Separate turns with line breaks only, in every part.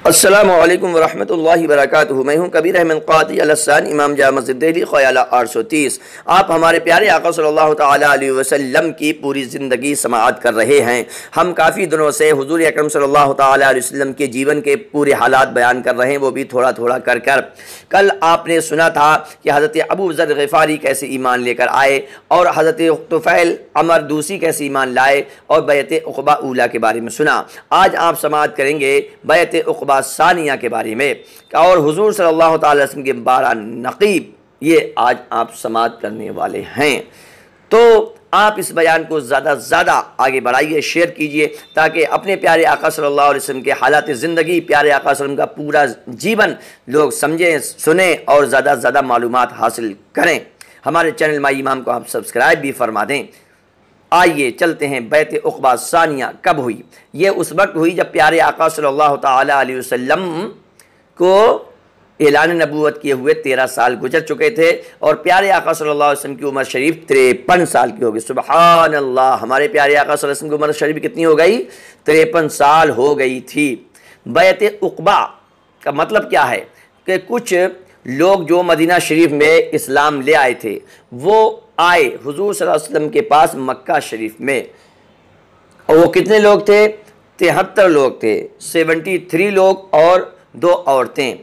अस्सलामु अलैकुम वरहमतुल्लाहि वबरकातुहू। मैं हूँ कबीर अहमद क़ादी अलहसान, इमाम जामा मस्जिद दिल्ली, ख़याला 830। आप हमारे प्यारे आका सल्लल्लाहु ताला अलैहि वसल्लम की पूरी ज़िंदगी समाअत कर रहे हैं। हम काफ़ी दिनों से हुज़ूर अकरम सल्लल्लाहु ताला अलैहि वसल्लम के जीवन के पूरे हालात बयान कर रहे हैं, वो भी थोड़ा थोड़ा कर कर। कल आपने सुना था कि हज़रत अबू ज़र ग़िफ़ारी कैसे ईमान लेकर आए और हज़रत तुफ़ैल अमर दूसी कैसे ईमान लाए और बैत उक़बा ऊला के बारे में सुना। आज आप समाअत करेंगे बैत उक़बा सानिया के बारे में और हुजूर सल्लल्लाहु अलैहि वसल्लम के 12 नक़ीब, ये आज आप समाअत करने वाले हैं। तो आप इस बयान को ज़्यादा से ज़्यादा आगे बढ़ाइए, शेयर कीजिए, ताकि अपने प्यारे आका सल्लल्लाहु अलैहि वसल्लम के हालात ज़िंदगी, प्यारे आका सल्लल्लाहु अलैहि वसल्लम का पूरा जीवन लोग समझें, सुने और ज़्यादा से ज़्यादा मालूमात हासिल करें। हमारे चैनल माई इमाम को आप सब्सक्राइब भी फरमा दें। आइए चलते हैं। बैत उक़बा सानिया कब हुई? ये उस वक्त हुई जब प्यारे आका सल्लल्लाहु ताला अलैहि वसल्लम को ऐलान नबूवत किए हुए 13 साल गुजर चुके थे और प्यारे आका सल्लल्लाहु अलैहि वसल्लम की उम्र शरीफ 53 साल की हो गई। सुबहान अल्लाह, हमारे प्यारे आका सल्लल्लाहु अलैहि वसल्लम की उम्र शरीफ कितनी हो गई? 53 साल हो गई थी। बैत उक़बा का मतलब क्या है कि कुछ लोग जो मदीना शरीफ में इस्लाम ले आए थे, वो आए हुजूर सल्लल्लाहु अलैहि वसल्लम के पास मक्का शरीफ में। और वो कितने लोग थे? 73 लोग थे, 73 लोग और 2 औरतें।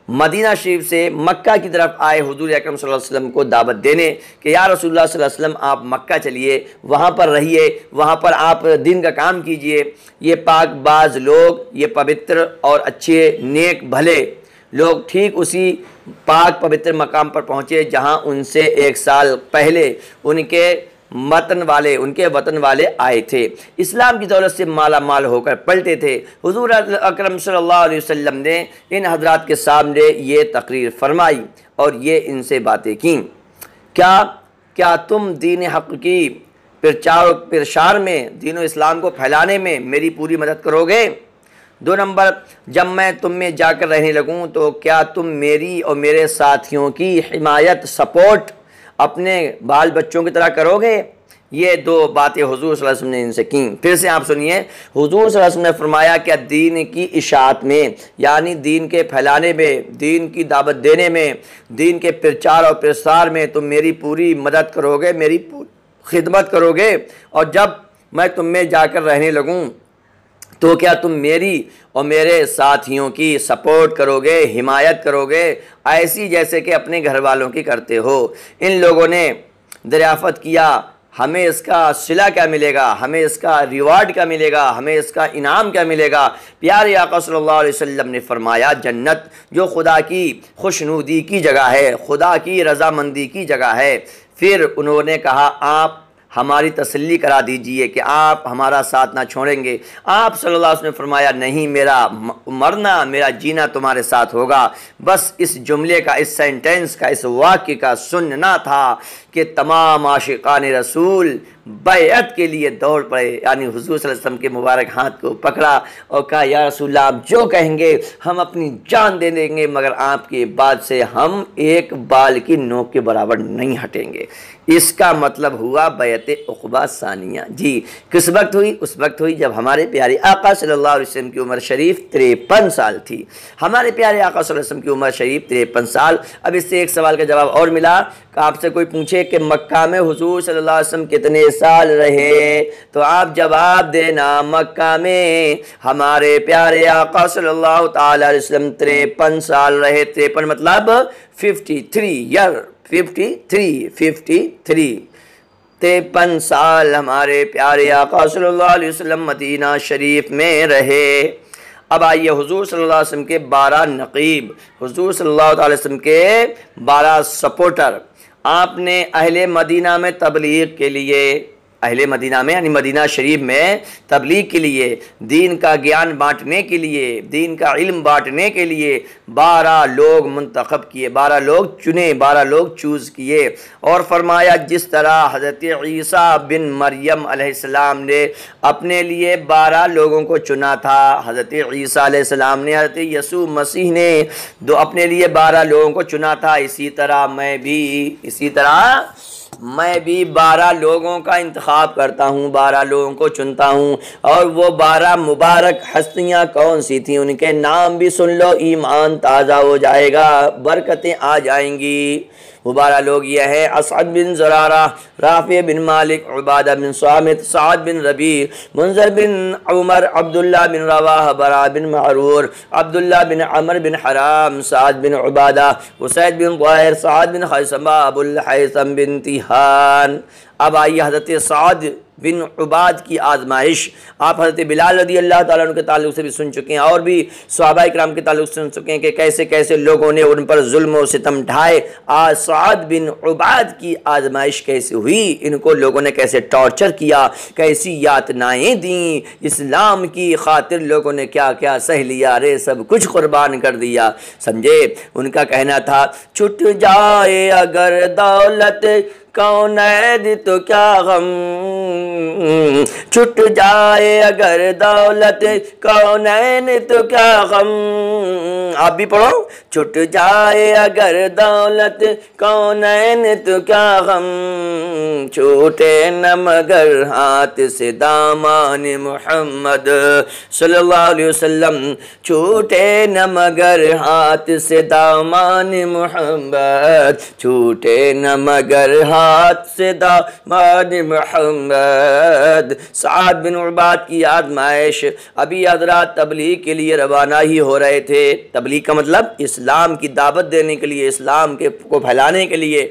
मदीना शरीफ से मक्का की तरफ आए हुजूर अकरम सल्लल्लाहु अलैहि वसल्लम को दावत देने कि या रसूलुल्लाह सल्लल्लाहु अलैहि वसल्लम, आप मक्का चलिए, वहाँ पर रहिए, वहाँ पर आप दिन का काम कीजिए। ये पाक बाज लोग, ये पवित्र और अच्छे नेक भले लोग ठीक उसी पाक पवित्र मकाम पर पहुँचे जहाँ उनसे 1 साल पहले उनके वतन वाले आए थे, इस्लाम की दौलत से माला माल होकर पलटे थे। हुजूर अकरम सल्लल्लाहु अलैहि वसल्लम ने इन हजरात के सामने ये तकरीर फरमाई और ये इनसे बातें की। क्या तुम दीन हक़ की प्रचार में, दीन इस्लाम को फैलाने में मेरी पूरी मदद करोगे? 2 नंबर, जब मैं तुम में जाकर रहने लगूं तो क्या तुम मेरी और मेरे साथियों की हिमायत, सपोर्ट अपने बाल बच्चों की तरह करोगे? ये 2 बातें हुजूर सल्लल्लाहु अलैहि वसल्लम ने इनसे की। फिर से आप सुनिए, हुजूर सल्लल्लाहु अलैहि वसल्लम ने फरमाया, क्या दीन की इशाअत में, यानी दीन के फैलाने में, दीन की दावत देने में, दीन के प्रचार और प्रसार में तुम मेरी पूरी मदद करोगे, मेरी खिदमत करोगे? और जब मैं तुम में जाकर रहने लगूँ तो क्या तुम मेरी और मेरे साथियों की सपोर्ट करोगे, हिमायत करोगे, ऐसी जैसे कि अपने घर वालों की करते हो? इन लोगों ने दरियाफ़त किया, हमें इसका सिला क्या मिलेगा, हमें इसका रिवार्ड क्या मिलेगा, हमें इसका इनाम क्या मिलेगा? प्यारे आका सल्लल्लाहु अलैहि वसल्लम ने फरमाया, जन्नत जो खुदा की खुशनुदी की जगह है, खुदा की रज़ामंदी की जगह है। फिर उन्होंने कहा, आप हमारी तसल्ली करा दीजिए कि आप हमारा साथ ना छोड़ेंगे। आप सल्लल्लाहु अलैहि वसल्लम ने फरमाया, नहीं, मेरा मरना, मेरा जीना तुम्हारे साथ होगा। बस इस जुमले का, इस सेंटेंस का, इस वाक्य का सुनना था कि तमाम आशिकान रसूल बैअत के लिए दौड़ पड़े, यानी हुजूर सल्लल्लाहु अलैहि वसल्लम के मुबारक हाथ को पकड़ा और कहा, या रसूलल्लाह, आप जो कहेंगे हम अपनी जान दे देंगे, मगर आपकी बात से हम एक बाल की नोक के बराबर नहीं हटेंगे। इसका मतलब हुआ बैत उक़बा सानिया। जी, किस वक्त हुई? उस वक्त हुई जब हमारे प्यारे आका सल्लल्लाहु अलैहि वसल्लम की उम्र शरीफ 53 साल थी। हमारे प्यारे आका सल्लल्लाहु अलैहि वसल्लम की उम्र शरीफ 53 साल। अब इससे एक सवाल का जवाब और मिला कि आपसे कोई पूछे कि मक्का में हुजूर सल्लल्लाहु अलैहि वसल्लम कितने साल रहे, तो आप जवाब देना, मक्का में हमारे प्यारे आका सल्लल्लाहु ताला अलैहि वसल्लम 53 साल रहे। 53 मतलब 53 ईयर, 53 53 साल हमारे प्यारे आका सल्लल्लाहु अलैहि वसल्लम मदीना शरीफ में रहे। अब आइए हुजूर सल्लल्लाहु अलैहि वसल्लम के 12 नक़ीब, हुजूर सल्लल्लाहु अलैहि वसल्लम के 12 सपोर्टर। आपने अहले मदीना में तबलीग के लिए, अहले मदीना में यानी मदीना शरीफ में तबलीग के लिए, दीन का ज्ञान बांटने के लिए, दीन का इल्म बांटने के लिए 12 लोग मुंतखब किए, 12 लोग चुने, 12 लोग चूज़ किए। और फरमाया, जिस तरह हज़रत ईसा बिन मरियम अलैहिस्सलाम ने अपने लिए 12 लोगों को चुना था, हज़रत ईसा अलैहिस्सलाम ने, हज़रत यसू मसीह ने अपने लिए 12 लोगों को चुना था, इसी तरह मैं भी, इसी तरह मैं भी 12 लोगों का इंतखाब करता हूँ, 12 लोगों को चुनता हूँ। और वो 12 मुबारक हस्तियाँ कौन सी थी, उनके नाम भी सुन लो, ईमान ताज़ा हो जाएगा, बरकतें आ जाएंगी। वो 12 लोग ये हैं: असअद बिन ज़ुरारा, राफ़ी बिन मालिक, उबादा बिन स्वामित, साद बिन रबी, मुंज़र बिन उमर, अब्दुल्ला बिन रवाह, बरा बिन मअरूर, अब्दुल्ला बिन अमर बिन हराम, साद बिन उबादा, उसैद बिन ज़ुहैर, साद बिन खैसमा, अबुल हैसम बिन तिहान। अब आइए हज़रत साद बिन उबाद की आजमाइश। आप हज़रत बिलाल रज़ी अल्लाह ताला अन्हु के ताल्लुक़ से भी सुन चुके हैं और भी सहाबाए किराम के ताल्लुक़ से सुन चुके हैं कि कैसे कैसे लोगों ने उन पर जुल्म और सितम ढाए। आज साद बिन उबाद की आजमाइश कैसे हुई, इनको लोगों ने कैसे टॉर्चर किया, कैसी यातनाएँ दी, इस्लाम की खातिर लोगों ने क्या क्या सह लिया, रे सब कुछ कुर्बान कर दिया। समझे, उनका कहना था छुट जाए अगर दौलत कौनैद तो क्या गम, छुट जाए अगर दौलत कौनैन तो क्या गम। आप भी पढ़ो, छुट जाए अगर दौलत कौनैन तो क्या गम, छूटे न मगर हाथ से दामान मोहम्मद सल्लल्लाहु अलैहि वसल्लम, छूटे न मगर हाथ से दामान मोहम्मद, छूटे न मगर हाथ से दामाद मोहम्मद। साद बिन उबाद की आजमाइश। अभी हज़रात तबलीग के लिए रवाना ही हो रहे थे। तबलीग का मतलब इस्लाम की दावत देने के लिए, इस्लाम के को फैलाने के लिए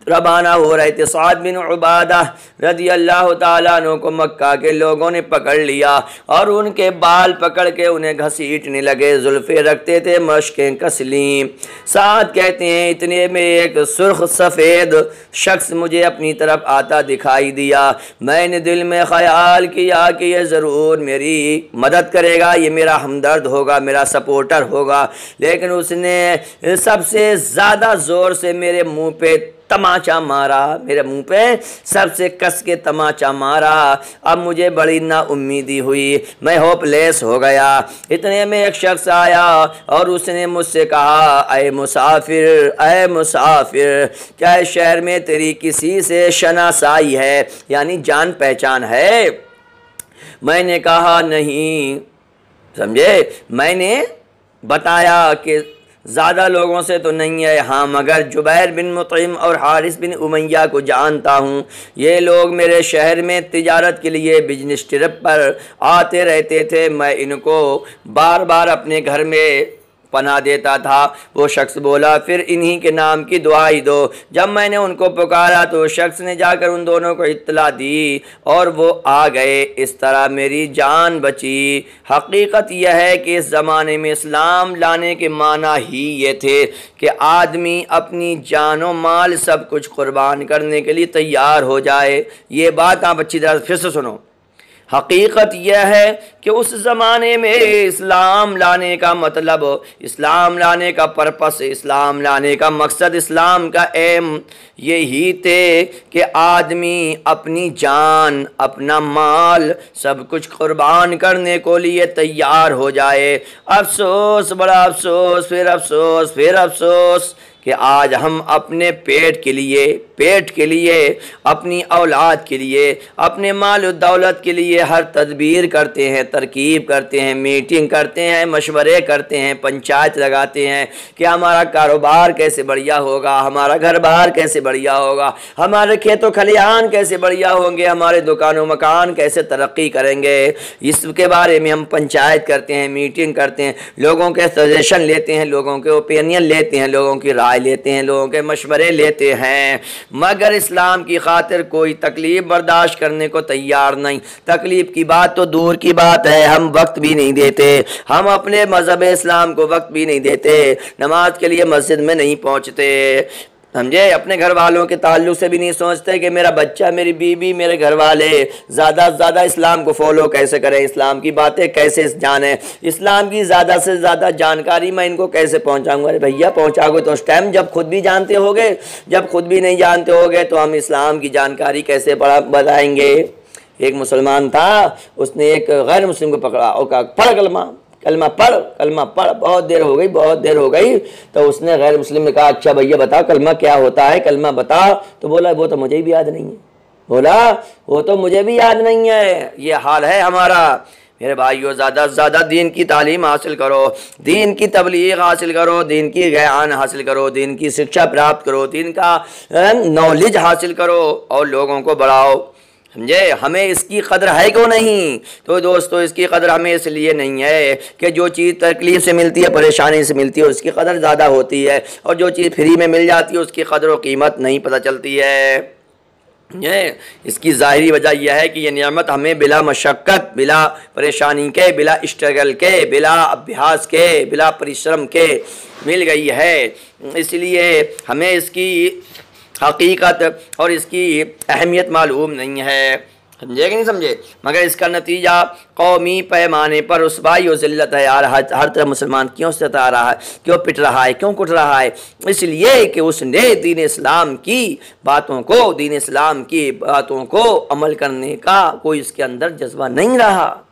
रवाना हो रहे थे। साद बिन उबादा रज़ी अल्लाह ताला अन्हु को मक्का के लोगों ने पकड़ लिया और उनके बाल पकड़ के उन्हें घसीटने लगे, जुल्फ़े रखते थे, मशकें कस लीं। साद कहते हैं इतने में एक सुर्ख सफ़ेद शख्स मुझे अपनी तरफ आता दिखाई दिया। मैंने दिल में ख़याल किया कि ये ज़रूर मेरी मदद करेगा, ये मेरा हमदर्द होगा, मेरा सपोर्टर होगा। लेकिन उसने सबसे ज़्यादा ज़ोर से मेरे मुँह पे तमाचा मारा, मेरे मुंह पे सबसे कस के तमाचा मारा। अब मुझे बड़ी नाउम्मीदी हुई, मैं होपलेस हो गया। इतने में एक शख्स आया और उसने मुझसे कहा, अय मुसाफिर, अय मुसाफिर, क्या इस शहर में तेरी किसी से शनासाई है, यानी जान पहचान है? मैंने कहा नहीं। समझे, मैंने बताया कि ज़्यादा लोगों से तो नहीं है, हाँ मगर जुबैर बिन मुतइम और हारिस बिन उमैया को जानता हूँ। ये लोग मेरे शहर में तिजारत के लिए बिजनेस ट्रिप पर आते रहते थे, मैं इनको बार बार अपने घर में पनाह देता था। वो शख्स बोला, फिर इन्हीं के नाम की दुआई दो। जब मैंने उनको पुकारा तो शख्स ने जाकर उन दोनों को इत्तला दी और वो आ गए। इस तरह मेरी जान बची। हकीकत यह है कि इस ज़माने में इस्लाम लाने के माना ही ये थे कि आदमी अपनी जान व माल सब कुछ कुर्बान करने के लिए तैयार हो जाए। ये बात आप अच्छी तरह फिर से सुनो। हकीकत यह है कि उस ज़माने में इस्लाम लाने का मतलब, इस्लाम लाने का पर्पस, इस्लाम लाने का मकसद, इस्लाम का एम यही थे कि आदमी अपनी जान, अपना माल सब कुछ कुर्बान करने को लिए तैयार हो जाए। अफसोस, बड़ा अफसोस, फिर अफसोस, फिर अफसोस कि आज हम अपने पेट के लिए, अपनी औलाद के लिए, अपने माल और दौलत के लिए हर तदबीर करते हैं, तरकीब करते हैं, मीटिंग करते हैं, मशवरे करते हैं, पंचायत लगाते हैं कि हमारा कारोबार कैसे बढ़िया होगा, हमारा घर बार कैसे बढ़िया होगा, हमारे खेतों खलिहान कैसे बढ़िया होंगे, हमारे दुकानों मकान कैसे तरक्की करेंगे। इसके बारे में हम पंचायत करते हैं, मीटिंग करते हैं, लोगों के सजेशन लेते हैं, लोगों के ओपिनियन लेते हैं, लोगों की राय लेते हैं, लोगों के मशवरे लेते हैं। मगर इस्लाम की खातिर कोई तकलीफ बर्दाश्त करने को तैयार नहीं। तकलीफ की बात तो दूर की बात है, हम वक्त भी नहीं देते, हम अपने मजहब इस्लाम को वक्त भी नहीं देते, नमाज के लिए मस्जिद में नहीं पहुंचते। समझे, अपने घर वालों के ताल्लुक से भी नहीं सोचते कि मेरा बच्चा, मेरी बीवी, मेरे घर वाले ज़्यादा से ज़्यादा इस्लाम को फॉलो कैसे करें, इस्लाम की बातें कैसे जानें, इस्लाम की ज़्यादा से ज़्यादा जानकारी मैं इनको कैसे पहुंचाऊंगा। अरे भैया, पहुंचाओगे तो उस टाइम जब खुद भी जानते होगे, जब खुद भी नहीं जानते होगे तो हम इस्लाम की जानकारी कैसे बताएंगे। एक मुसलमान था, उसने एक गैर मुस्लिम को पकड़ा और कहा, पढ़ कलमा। कलमा पढ़, बहुत देर हो गई। तो उसने गैर मुस्लिम ने कहा अच्छा भैया बताओ कलमा क्या होता है, कलमा बताओ। तो बोला वो तो मुझे भी याद नहीं है। ये हाल है हमारा। मेरे भाइयों, ज़्यादा से ज़्यादा दीन की तालीम हासिल करो, दीन की तबलीग हासिल करो, दीन की ज्ञान हासिल करो, दीन की शिक्षा प्राप्त करो, दीन का नॉलेज हासिल करो और लोगों को बढ़ाओ। समझे? हमें इसकी कदर है क्यों नहीं? तो दोस्तों, इसकी कदर हमें इसलिए नहीं है कि जो चीज़ तकलीफ़ से मिलती है, परेशानी से मिलती है, उसकी कदर ज़्यादा होती है, और जो चीज़ फ्री में मिल जाती है उसकी कदर व कीमत नहीं पता चलती है। ये इसकी ज़ाहिरी वजह यह है कि ये नियामत हमें बिला मशक्क़त, बिला परेशानी के, बिला स्ट्रगल के, बिला अभ्यास के, बिला परिश्रम के मिल गई है। इसलिए हमें इसकी हकीकत और इसकी अहमियत मालूम नहीं है। समझे कि नहीं समझे? मगर इसका नतीजा कौमी पैमाने पर रुसवाई और ज़िल्लत है यार। हर तरह मुसलमान क्यों सता रहा है, क्यों पिट रहा है, क्यों कुट रहा है? इसलिए कि उसने दीन इस्लाम की बातों को अमल करने का कोई इसके अंदर जज्बा नहीं रहा।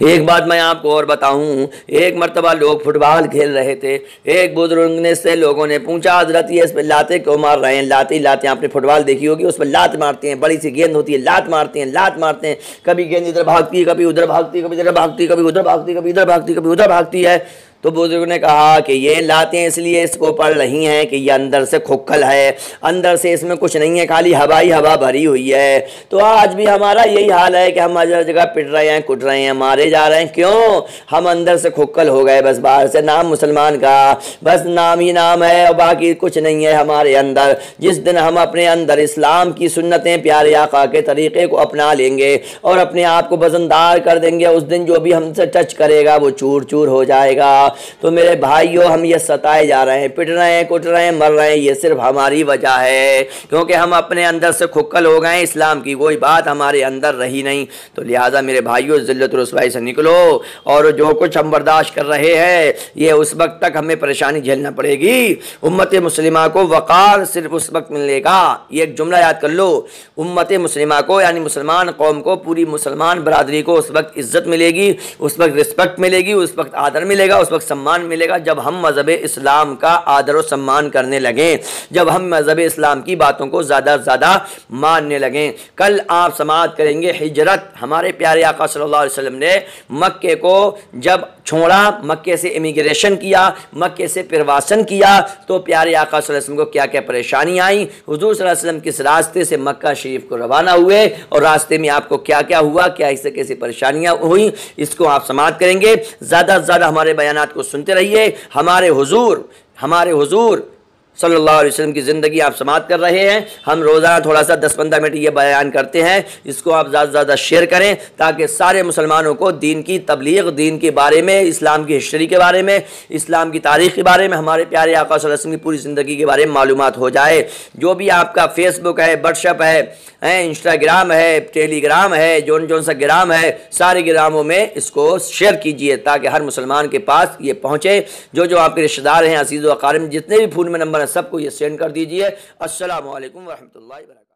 एक बात मैं आपको और बताऊं, एक मर्तबा लोग फुटबॉल खेल रहे थे। एक बुजुर्ग से लोगों ने पूछा हजरत ये इस पर लाते क्यों मार रहे हैं? लाते आपने फुटबॉल देखी होगी, उस पर लात मारते हैं, बड़ी सी गेंद होती है, लात मारते हैं। कभी गेंद इधर भागती है, कभी उधर भागती है, कभी इधर भागती है, कभी उधर भागती है, कभी इधर भागती है, कभी उधर भागती है। तो बुजुर्ग ने कहा कि ये लातें इसलिए इसको पढ़ रही हैं कि ये अंदर से खुक्कल है, अंदर से इसमें कुछ नहीं है, खाली हवा भरी हुई है। तो आज भी हमारा यही हाल है कि हम हर जगह पिट रहे हैं, कुट रहे हैं, मारे जा रहे हैं। क्यों? हम अंदर से खुक्कल हो गए। बस बाहर से नाम मुसलमान का, बस नाम ही नाम है और बाकी कुछ नहीं है हमारे अंदर। जिस दिन हम अपने अंदर इस्लाम की सुन्नतें, प्यारे आका के तरीक़े को अपना लेंगे और अपने आप को वज़नदार कर देंगे, उस दिन जो भी हमसे टच करेगा वो चूर चूर हो जाएगा। तो मेरे भाइयों, हम ये सताए जा रहे हैं, पिट रहे हैं, कुट रहे हैं, मर रहे हैं, ये सिर्फ हमारी वजह है, क्योंकि हम अपने अंदर से खुक्कल हो गए। इस्लाम की कोई बात हमारे अंदर रही नहीं। तो लिहाजा मेरे भाइयों, ज़िल्लत रुसवाई से निकलो, और जो कुछ हम बर्दाश्त कर रहे हैं ये उस वक्त तक हमें परेशानी झेलना पड़ेगी। उम्मत मुस्लिमा को वक़ार सिर्फ उस वक्त मिलेगा। ये एक जुमला याद कर लो, उम्मत मुस्लिमा को यानी मुसलमान कौम को, पूरी मुसलमान बरादरी को उस वक्त इज़्ज़त मिलेगी, उस वक्त रिस्पेक्ट मिलेगी, उस वक्त आदर मिलेगा, उस वक्त सम्मान मिलेगा जब हम मज़हब इस्लाम का आदर और सम्मान करने लगें, जब हम मज़हब इस्लाम की बातों को ज़्यादा से ज़्यादा मानने लगें। कल आप समाअत करेंगे हिजरत। हमारे प्यारे आका सल्लल्लाहु अलैहि वसल्लम ने मक्के को जब छोड़ा, मक्के से इमिग्रेशन किया, मक्के से प्रवासन किया, तो प्यारे आका सल्लल्लाहु अलैहि वसल्लम को क्या क्या परेशानी आई। हुज़ूर सल्लल्लाहु अलैहि वसल्लम किस रास्ते से मक्का शरीफ को रवाना हुए और रास्ते में आपको क्या क्या हुआ, क्या इससे कैसी परेशानियाँ हुई, इसको आप समाअत करेंगे। ज़्यादा से ज़्यादा हमारे बयानात को सुनते रहिए। हमारे हुजूर सल्लल्लाहु अलैहि वसल्लम की ज़िंदगी आप समाअत कर रहे हैं। हम रोज़ाना थोड़ा सा 10-15 मिनट ये बयान करते हैं, इसको आप ज़्यादा से ज़्यादा शेयर करें ताकि सारे मुसलमानों को दीन की तबलीग, दीन के बारे में, इस्लाम की हिस्ट्री के बारे में, इस्लाम की तारीख़ के बारे में, हमारे प्यारे आका सल्लल्लाहु अलैहि वसल्लम की पूरी ज़िंदगी के बारे में मालूमात हो जाए। जो भी आपका फेसबुक है, व्हाट्सएप है, इंस्टाग्राम है, टेलीग्राम है, जोन सा ग्राम है, सारे ग्रामों में इसको शेयर कीजिए ताकि हर मुसलमान के पास ये पहुँचे। जो आपके रिश्तेदार हैं, अज़ीज़ व अक़ारिब, जितने भी फ़ोन में नंबर हैं, सबको ये सेंड कर दीजिए। अस्सलामु अलैकुम व रहमतुल्लाहि व बरकातहू।